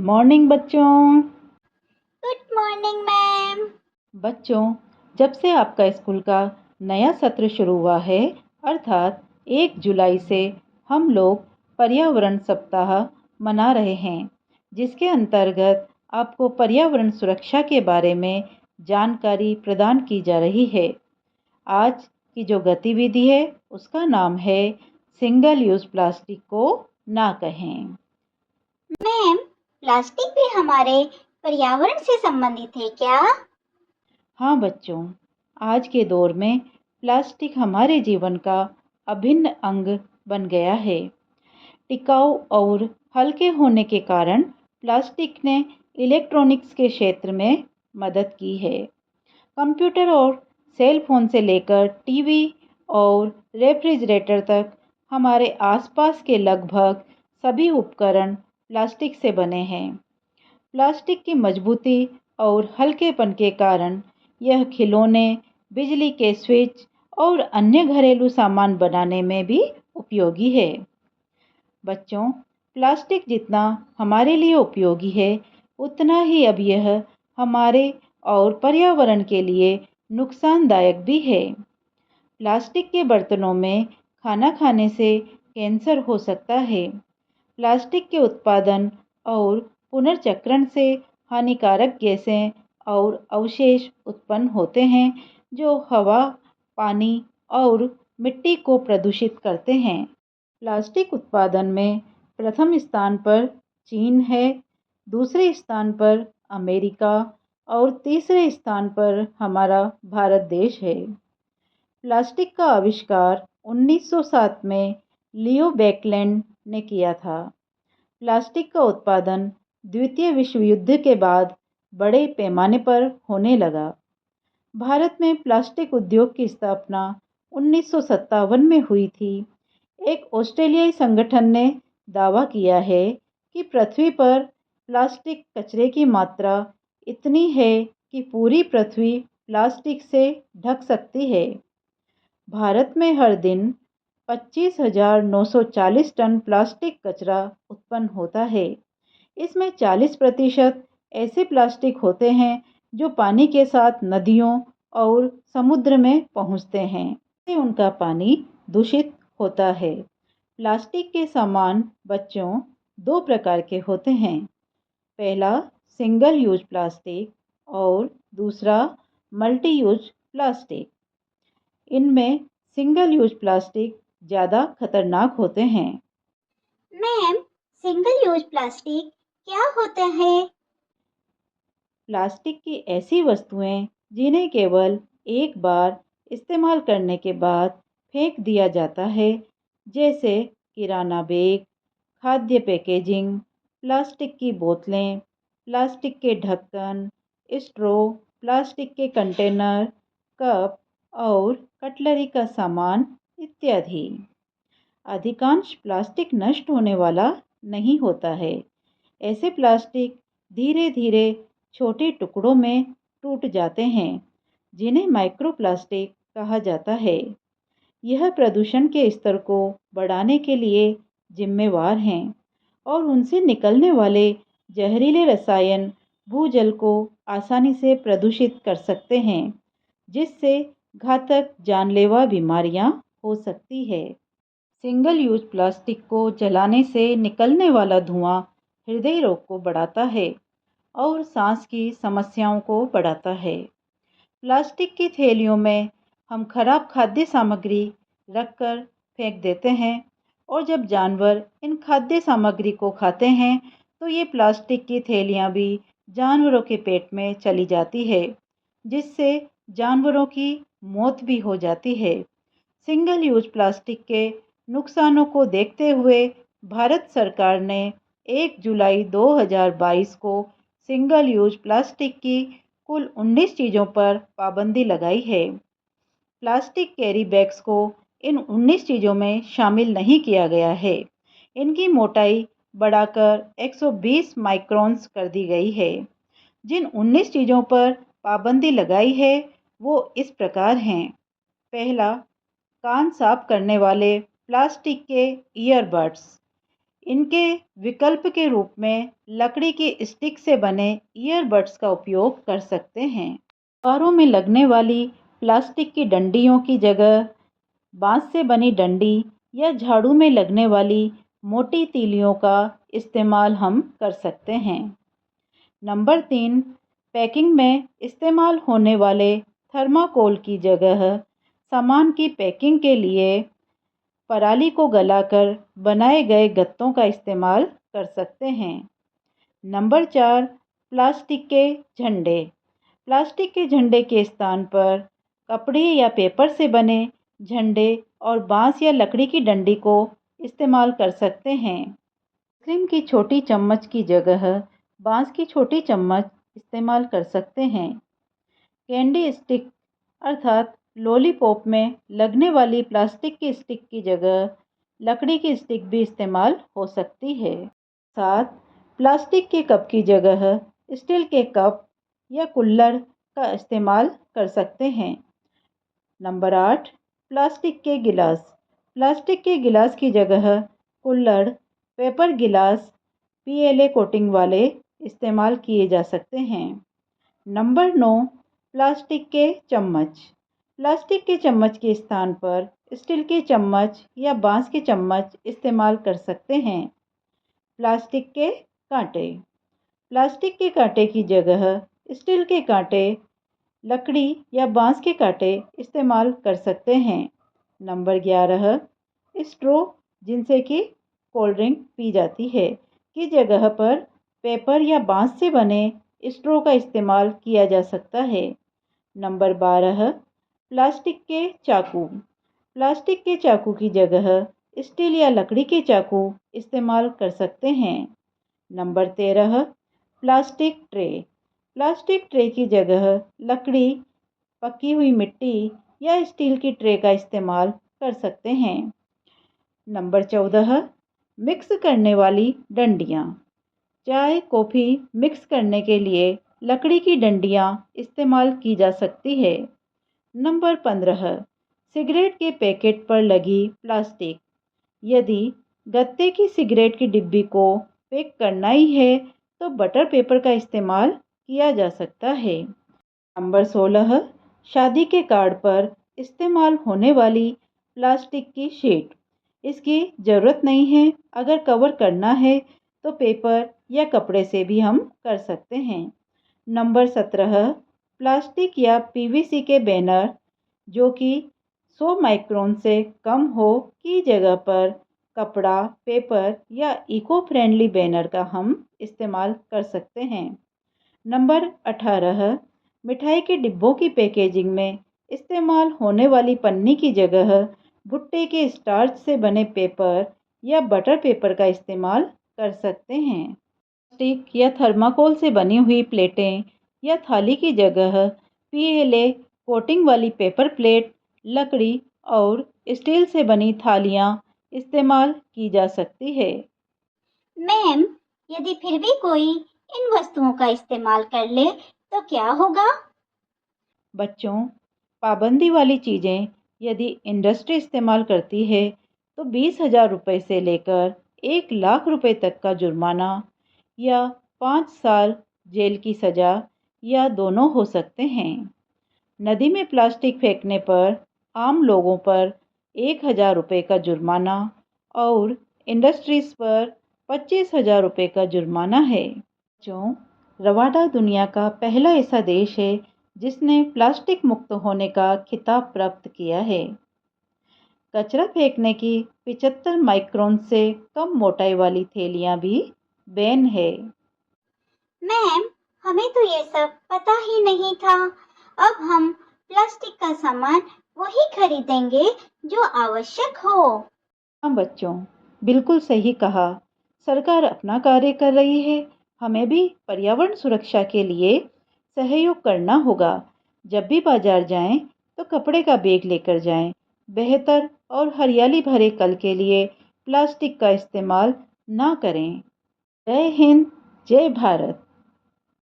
Morning बच्चों। Good morning ma'am. बच्चों, जब से आपका स्कूल का नया सत्र शुरू हुआ है, अर्थात 1 जुलाई से हम लोग पर्यावरण सप्ताह मना रहे हैं, जिसके अंतर्गत आपको पर्यावरण सुरक्षा के बारे में जानकारी प्रदान की जा रही है। आज की जो गतिविधि है उसका नाम है सिंगल यूज प्लास्टिक को ना कहें। मैम, प्लास्टिक भी हमारे पर्यावरण से संबंधित है क्या? हाँ बच्चों, आज के दौर में प्लास्टिक हमारे जीवन का अभिन्न अंग बन गया है। टिकाऊ और हल्के होने के कारण प्लास्टिक ने इलेक्ट्रॉनिक्स के क्षेत्र में मदद की है। कंप्यूटर और सेल फोन से लेकर टीवी और रेफ्रिजरेटर तक हमारे आसपास के लगभग सभी उपकरण प्लास्टिक से बने हैं। प्लास्टिक की मजबूती और हल्केपन के कारण यह खिलौने, बिजली के स्विच और अन्य घरेलू सामान बनाने में भी उपयोगी है। बच्चों, प्लास्टिक जितना हमारे लिए उपयोगी है, उतना ही अब यह हमारे और पर्यावरण के लिए नुकसानदायक भी है। प्लास्टिक के बर्तनों में खाना खाने से कैंसर हो सकता है। प्लास्टिक के उत्पादन और पुनर्चक्रण से हानिकारक गैसें और अवशेष उत्पन्न होते हैं, जो हवा, पानी और मिट्टी को प्रदूषित करते हैं। प्लास्टिक उत्पादन में प्रथम स्थान पर चीन है, दूसरे स्थान पर अमेरिका और तीसरे स्थान पर हमारा भारत देश है। प्लास्टिक का आविष्कार 1907 में लियो बेकलैंड ने किया था। प्लास्टिक का उत्पादन द्वितीय विश्व युद्ध के बाद बड़े पैमाने पर होने लगा। भारत में प्लास्टिक उद्योग की स्थापना 1957 में हुई थी। एक ऑस्ट्रेलियाई संगठन ने दावा किया है कि पृथ्वी पर प्लास्टिक कचरे की मात्रा इतनी है कि पूरी पृथ्वी प्लास्टिक से ढक सकती है। भारत में हर दिन 25,940 टन प्लास्टिक कचरा उत्पन्न होता है। इसमें 40% ऐसे प्लास्टिक होते हैं जो पानी के साथ नदियों और समुद्र में पहुंचते हैं। इससे उनका पानी दूषित होता है। प्लास्टिक के सामान बच्चों 2 प्रकार के होते हैं। पहला सिंगल यूज प्लास्टिक और दूसरा मल्टी यूज प्लास्टिक। इनमें सिंगल यूज प्लास्टिक ज़्यादा खतरनाक होते हैं। मैम, सिंगल यूज प्लास्टिक क्या होता है? प्लास्टिक की ऐसी वस्तुएं जिन्हें केवल एक बार इस्तेमाल करने के बाद फेंक दिया जाता है, जैसे किराना बैग, खाद्य पैकेजिंग, प्लास्टिक की बोतलें, प्लास्टिक के ढक्कन, स्ट्रॉ, प्लास्टिक के कंटेनर, कप और कटलरी का सामान इत्यादि। अधिकांश प्लास्टिक नष्ट होने वाला नहीं होता है। ऐसे प्लास्टिक धीरे धीरे छोटे टुकड़ों में टूट जाते हैं, जिन्हें माइक्रोप्लास्टिक कहा जाता है। यह प्रदूषण के स्तर को बढ़ाने के लिए जिम्मेवार हैं और उनसे निकलने वाले जहरीले रसायन भूजल को आसानी से प्रदूषित कर सकते हैं, जिससे घातक जानलेवा बीमारियां हो सकती है। सिंगल यूज प्लास्टिक को जलाने से निकलने वाला धुआं हृदय रोग को बढ़ाता है और सांस की समस्याओं को बढ़ाता है। प्लास्टिक की थैलियों में हम खराब खाद्य सामग्री रखकर फेंक देते हैं और जब जानवर इन खाद्य सामग्री को खाते हैं तो ये प्लास्टिक की थैलियाँ भी जानवरों के पेट में चली जाती है, जिससे जानवरों की मौत भी हो जाती है। सिंगल यूज प्लास्टिक के नुकसानों को देखते हुए भारत सरकार ने 1 जुलाई 2022 को सिंगल यूज प्लास्टिक की कुल 19 चीज़ों पर पाबंदी लगाई है। प्लास्टिक कैरी बैग्स को इन 19 चीज़ों में शामिल नहीं किया गया है। इनकी मोटाई बढ़ाकर 120 माइक्रोन्स कर दी गई है। जिन 19 चीज़ों पर पाबंदी लगाई है वो इस प्रकार हैं। पहला, कान साफ करने वाले प्लास्टिक के ईयरबड्स। इनके विकल्प के रूप में लकड़ी की स्टिक से बने ईयरबड्स का उपयोग कर सकते हैं। त्योहारों में लगने वाली प्लास्टिक की डंडियों की जगह बांस से बनी डंडी या झाड़ू में लगने वाली मोटी तीलियों का इस्तेमाल हम कर सकते हैं। नंबर 3, पैकिंग में इस्तेमाल होने वाले थर्माकोल की जगह सामान की पैकिंग के लिए पराली को गलाकर बनाए गए गत्तों का इस्तेमाल कर सकते हैं। नंबर 4, प्लास्टिक के झंडे। प्लास्टिक के झंडे के स्थान पर कपड़े या पेपर से बने झंडे और बांस या लकड़ी की डंडी को इस्तेमाल कर सकते हैं। आइसक्रीम की छोटी चम्मच की जगह बांस की छोटी चम्मच इस्तेमाल कर सकते हैं। कैंडी स्टिक अर्थात लॉलीपॉप में लगने वाली प्लास्टिक की स्टिक की जगह लकड़ी की स्टिक भी इस्तेमाल हो सकती है। 7, प्लास्टिक के कप की जगह स्टील के कप या कुल्हड़ का इस्तेमाल कर सकते हैं। नंबर 8, प्लास्टिक के गिलास। प्लास्टिक के गिलास की जगह कुल्हड़, पेपर गिलास, पीएलए कोटिंग वाले इस्तेमाल किए जा सकते हैं। नंबर 9, प्लास्टिक के चम्मच। प्लास्टिक के चम्मच के स्थान पर स्टील के चम्मच या बांस के चम्मच इस्तेमाल कर सकते हैं। प्लास्टिक के कांटे। प्लास्टिक के कांटे की जगह स्टील के कांटे, लकड़ी या बांस के कांटे इस्तेमाल कर सकते हैं। नंबर 11, स्ट्रॉ जिनसे कि कोल्ड ड्रिंक पी जाती है की जगह पर पेपर या बांस से बने स्ट्रॉ का इस्तेमाल किया जा सकता है। नंबर 12, प्लास्टिक के चाकू। प्लास्टिक के चाकू की जगह स्टील या लकड़ी के चाकू इस्तेमाल कर सकते हैं। Number 13, plastic tray. Plastic tray की जगह लकड़ी, पकी हुई मिट्टी या स्टील की ट्रे का इस्तेमाल कर सकते हैं। नंबर 14, मिक्स करने वाली डंडियाँ। चाय कॉफ़ी मिक्स करने के लिए लकड़ी की डंडियाँ इस्तेमाल की जा सकती है। नंबर 15, सिगरेट के पैकेट पर लगी प्लास्टिक। यदि गत्ते की सिगरेट की डिब्बी को पैक करना ही है तो बटर पेपर का इस्तेमाल किया जा सकता है। नंबर 16, शादी के कार्ड पर इस्तेमाल होने वाली प्लास्टिक की शीट। इसकी ज़रूरत नहीं है, अगर कवर करना है तो पेपर या कपड़े से भी हम कर सकते हैं। नंबर 17, प्लास्टिक या पीवीसी के बैनर जो कि 100 माइक्रोन से कम हो की जगह पर कपड़ा, पेपर या इको फ्रेंडली बैनर का हम इस्तेमाल कर सकते हैं। नंबर 18, मिठाई के डिब्बों की पैकेजिंग में इस्तेमाल होने वाली पन्नी की जगह भुट्टे के स्टार्च से बने पेपर या बटर पेपर का इस्तेमाल कर सकते हैं। प्लास्टिक या थर्माकोल से बनी हुई प्लेटें या थाली की जगह पीएलए कोटिंग वाली पेपर प्लेट, लकड़ी और स्टील से बनी थालियाँ इस्तेमाल की जा सकती है। मैम, यदि फिर भी कोई इन वस्तुओं का इस्तेमाल कर ले तो क्या होगा? बच्चों, पाबंदी वाली चीज़ें यदि इंडस्ट्री इस्तेमाल करती है तो 20,000 रुपये से लेकर 1 लाख रुपये तक का जुर्माना या 5 साल जेल की सज़ा या दोनों हो सकते हैं। नदी में प्लास्टिक फेंकने पर आम लोगों पर 1,000 रुपये का जुर्माना और इंडस्ट्रीज़ पर 25,000 रुपये का जुर्माना है। बच्चों, रवांडा दुनिया का पहला ऐसा देश है जिसने प्लास्टिक मुक्त होने का खिताब प्राप्त किया है। कचरा फेंकने की 75 माइक्रोन से कम मोटाई वाली थैलियाँ भी बैन है। मैम, हमें तो ये सब पता ही नहीं था। अब हम प्लास्टिक का सामान वही खरीदेंगे जो आवश्यक हो। हाँ बच्चों, बिल्कुल सही कहा। सरकार अपना कार्य कर रही है, हमें भी पर्यावरण सुरक्षा के लिए सहयोग करना होगा। जब भी बाजार जाएं तो कपड़े का बैग लेकर जाएं। बेहतर और हरियाली भरे कल के लिए प्लास्टिक का इस्तेमाल ना करें। जय हिंद, जय भारत।